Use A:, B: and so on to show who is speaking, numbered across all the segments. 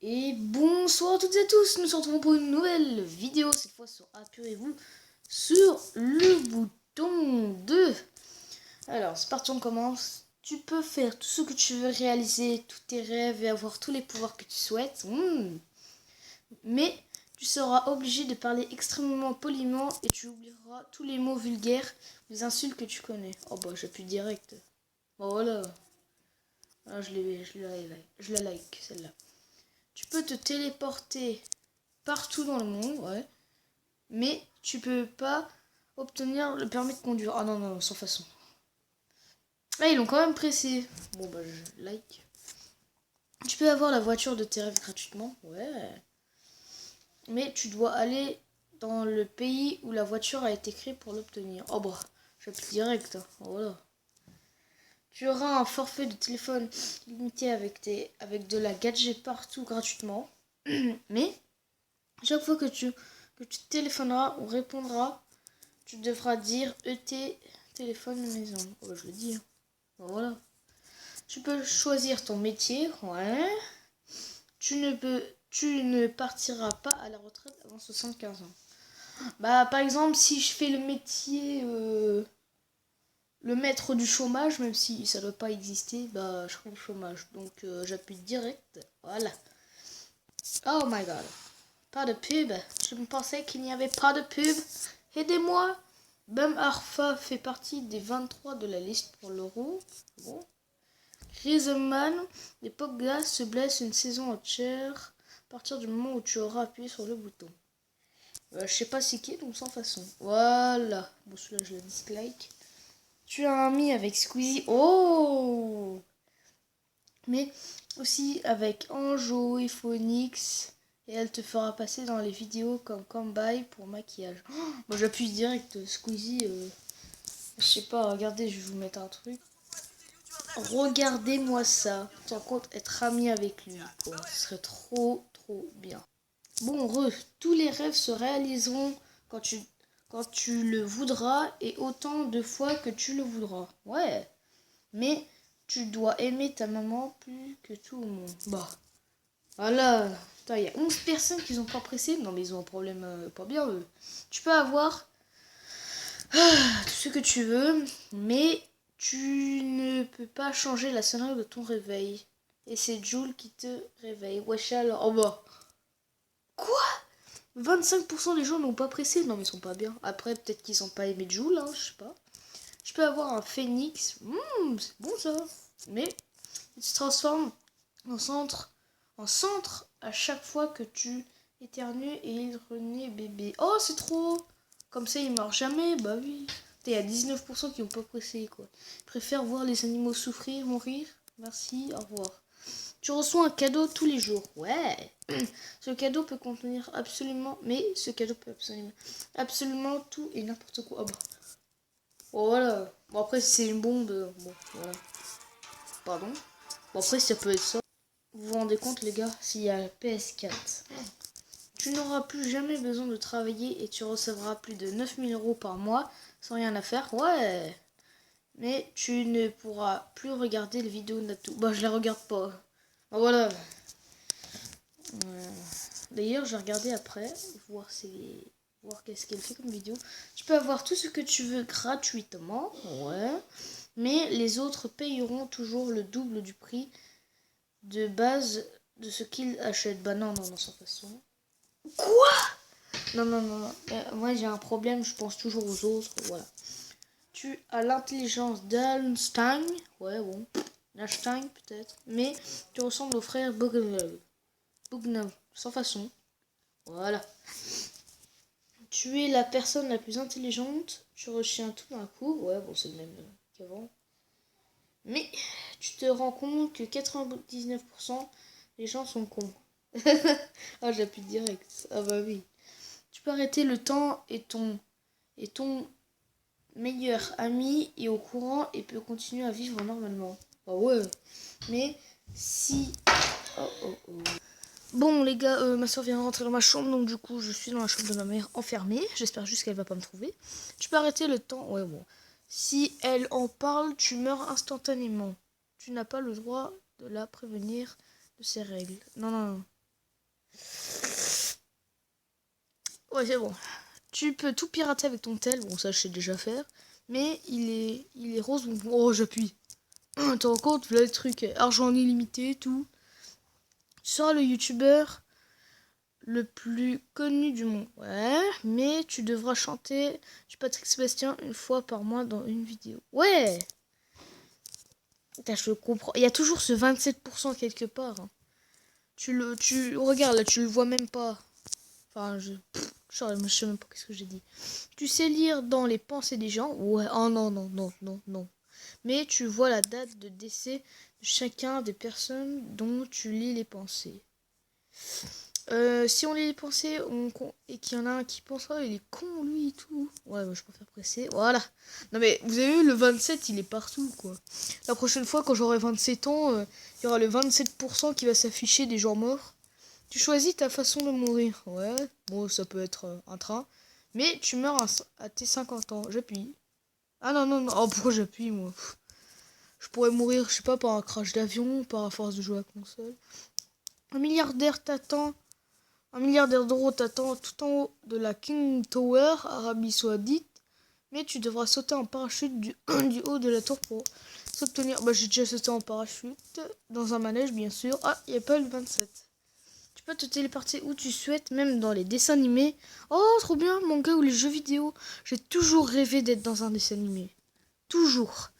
A: Et bonsoir à toutes et à tous, nous nous retrouvons pour une nouvelle vidéo, cette fois sur Appuyez-vous sur le bouton 2. Alors c'est parti, on commence. Tu peux faire tout ce que tu veux, réaliser tous tes rêves et avoir tous les pouvoirs que tu souhaites. Mais tu seras obligé de parler extrêmement poliment et tu oublieras tous les mots vulgaires, les insultes que tu connais. Oh bah j'appuie direct. Bon voilà. Ah, je la like celle-là. Tu peux te téléporter partout dans le monde, ouais. Mais tu peux pas obtenir le permis de conduire. Ah non, non, sans façon. Ah, ils l'ont quand même pressé. Bon, bah, je like. Tu peux avoir la voiture de tes rêves gratuitement, ouais. Mais tu dois aller dans le pays où la voiture a été créée pour l'obtenir. Oh bah, j'appuie direct, hein. Voilà. Tu auras un forfait de téléphone limité avec de la 4G partout gratuitement. Mais chaque fois que tu téléphoneras ou répondras, tu devras dire ET téléphone maison. Oh, je le dis. Hein. Voilà. Tu peux choisir ton métier, ouais. Tu ne partiras pas à la retraite avant 75 ans. Bah par exemple, si je fais le métier le maître du chômage, même si ça ne doit pas exister, bah je serai au chômage. Donc j'appuie direct. Voilà. Oh my god. Pas de pub. Je me pensais qu'il n'y avait pas de pub. Aidez-moi. Bam Arfa fait partie des 23 de la liste pour l'Euro. Bon. Griezmann et Pogba se blessent une saison entière à partir du moment où tu auras appuyé sur le bouton. Je sais pas c'est qui, donc sans façon. Voilà. Bon, celui-là, je le dislike. Tu as un ami avec Squeezie. Oh! Mais aussi avec Anjo et Phoenix. Et elle te fera passer dans les vidéos comme comeback pour maquillage. Oh, moi j'appuie direct Squeezie. Je sais pas, regardez, je vais vous mettre un truc. Regardez-moi ça. Tu compte être ami avec lui. Quoi. Ce serait trop bien. Bon, tous les rêves se réaliseront quand tu le voudras et autant de fois que tu le voudras. Ouais. Mais tu dois aimer ta maman plus que tout le monde. Bah. Voilà. Il y a 11 personnes qui sont pas pressées. Non, mais ils ont un problème pas bien, eux. Tu peux avoir tout ce que tu veux, mais tu ne peux pas changer la sonnerie de ton réveil. Et c'est Jules qui te réveille. Wesh alors. Oh bah. Quoi? 25% des gens n'ont pas pressé. Non, mais ils sont pas bien. Après, peut-être qu'ils n'ont pas aimé Jules, hein, je sais pas. Je peux avoir un phénix. C'est bon ça. Mais il se transforme en centre à chaque fois que tu éternues et il renaît bébé. Oh, c'est trop. Comme ça, il meurt jamais. Bah oui. Il y a 19% qui n'ont pas pressé, quoi. Ils préfèrent voir les animaux souffrir, mourir. Merci, au revoir. Tu reçois un cadeau tous les jours. Ouais. Ce cadeau peut contenir absolument... Mais ce cadeau peut absolument tout et n'importe quoi. Oh bah. Bon, voilà. Bon, après, si c'est une bombe... Bon, voilà. Pardon. Bon, après, ça peut être ça. Vous vous rendez compte, les gars, s'il y a la PS4. Tu n'auras plus jamais besoin de travailler et tu recevras plus de 9000 € par mois sans rien à faire. Ouais. Mais tu ne pourras plus regarder les vidéos Natou. Bah, je les regarde pas. Bah, voilà. D'ailleurs, j'ai regardé après, voir qu'est-ce qu'elle fait comme vidéo. Tu peux avoir tout ce que tu veux gratuitement. Ouais. Mais les autres payeront toujours le double du prix de base de ce qu'ils achètent. Bah non, sans façon. Quoi? Non. Moi, j'ai un problème, je pense toujours aux autres. Voilà. Tu as l'intelligence d'Einstein. Ouais, bon. Einstein, peut-être. Mais tu ressembles au frère Bogdanov. Sans façon. Voilà. Tu es la personne la plus intelligente. Tu retiens tout d'un coup. Ouais, bon, c'est le même qu'avant. Mais tu te rends compte que 99% des gens sont cons. Ah, j'appuie direct. Ah bah oui. Tu peux arrêter le temps et ton meilleur ami est au courant et peut continuer à vivre normalement. Ah ouais. Mais si... Oh. Bon les gars, ma soeur vient de rentrer dans ma chambre, donc du coup je suis dans la chambre de ma mère enfermée. J'espère juste qu'elle va pas me trouver. Tu peux arrêter le temps. Ouais bon. Si elle en parle, tu meurs instantanément. Tu n'as pas le droit de la prévenir de ces règles. Non. Ouais, c'est bon. Tu peux tout pirater avec ton tel. Bon, ça, je sais déjà faire. Mais il est rose. Donc... Oh, j'appuie. Tu rends compte, là, le truc. Argent illimité, tout. Tu seras le youtubeur le plus connu du monde. Ouais, mais tu devras chanter du Patrick Sébastien une fois par mois dans une vidéo. Ouais. Putain, je comprends. Il y a toujours ce 27% quelque part. Hein. Regarde, là, tu le vois même pas. Enfin, je sais même pas ce que j'ai dit. Tu sais lire dans les pensées des gens. Ouais, oh non, non, non, non, non. Mais tu vois la date de décès de chacun des personnes dont tu lis les pensées. Si on lit les pensées et qu'il y en a un qui pense, oh, il est con lui et tout. Ouais, je préfère presser. Voilà. Non mais vous avez vu, le 27, il est partout quoi. La prochaine fois, quand j'aurai 27 ans, il y aura le 27% qui va s'afficher des gens morts. Tu choisis ta façon de mourir. Ouais, bon, ça peut être un train. Mais tu meurs à tes 50 ans. J'appuie. Ah non, non, non. Oh, pourquoi j'appuie moi? Je pourrais mourir, je sais pas, par un crash d'avion, par la force de jouer à la console. Un milliardaire t'attend. Un milliardaire d'euros t'attend tout en haut de la King Tower, Arabie Saoudite. Mais tu devras sauter en parachute du haut de la tour pour s'obtenir. Bah, j'ai déjà sauté en parachute. Dans un manège, bien sûr. Ah, il n'y a pas le 27. Tu peux te téléporter où tu souhaites, même dans les dessins animés. Oh, trop bien, manga ou les jeux vidéo. J'ai toujours rêvé d'être dans un dessin animé. Toujours.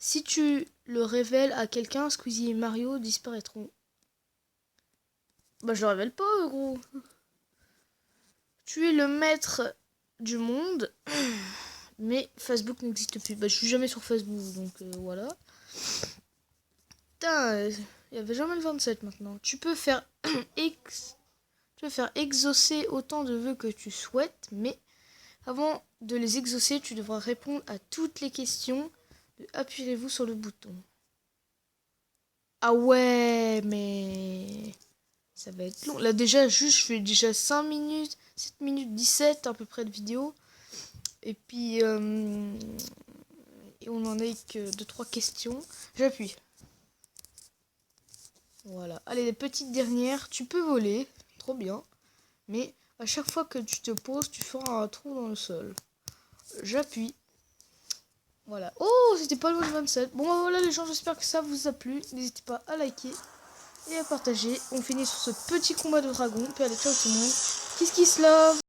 A: Si tu le révèles à quelqu'un, Squeezie et Mario disparaîtront. Bah, je le révèle pas, gros. Tu es le maître du monde, mais Facebook n'existe plus. Bah, je suis jamais sur Facebook, donc voilà. Putain, il y avait jamais le 27 maintenant. Tu peux faire exaucer autant de vœux que tu souhaites, mais avant de les exaucer, tu devras répondre à toutes les questions. Appuyez-vous sur le bouton. Ah ouais, mais ça va être long. Là déjà, je fais déjà 5 minutes, 7 minutes 17 à peu près de vidéo. Et puis, et on en a que 2-3 questions. J'appuie. Voilà. Allez, les petites dernières. Tu peux voler. Trop bien. Mais à chaque fois que tu te poses, tu feras un trou dans le sol. J'appuie. Voilà. Oh, c'était pas loin de 27. Bon, bah, voilà les gens, j'espère que ça vous a plu. N'hésitez pas à liker et à partager. On finit sur ce petit combat de dragon. Puis allez, ciao tout le monde. Kiss kiss love.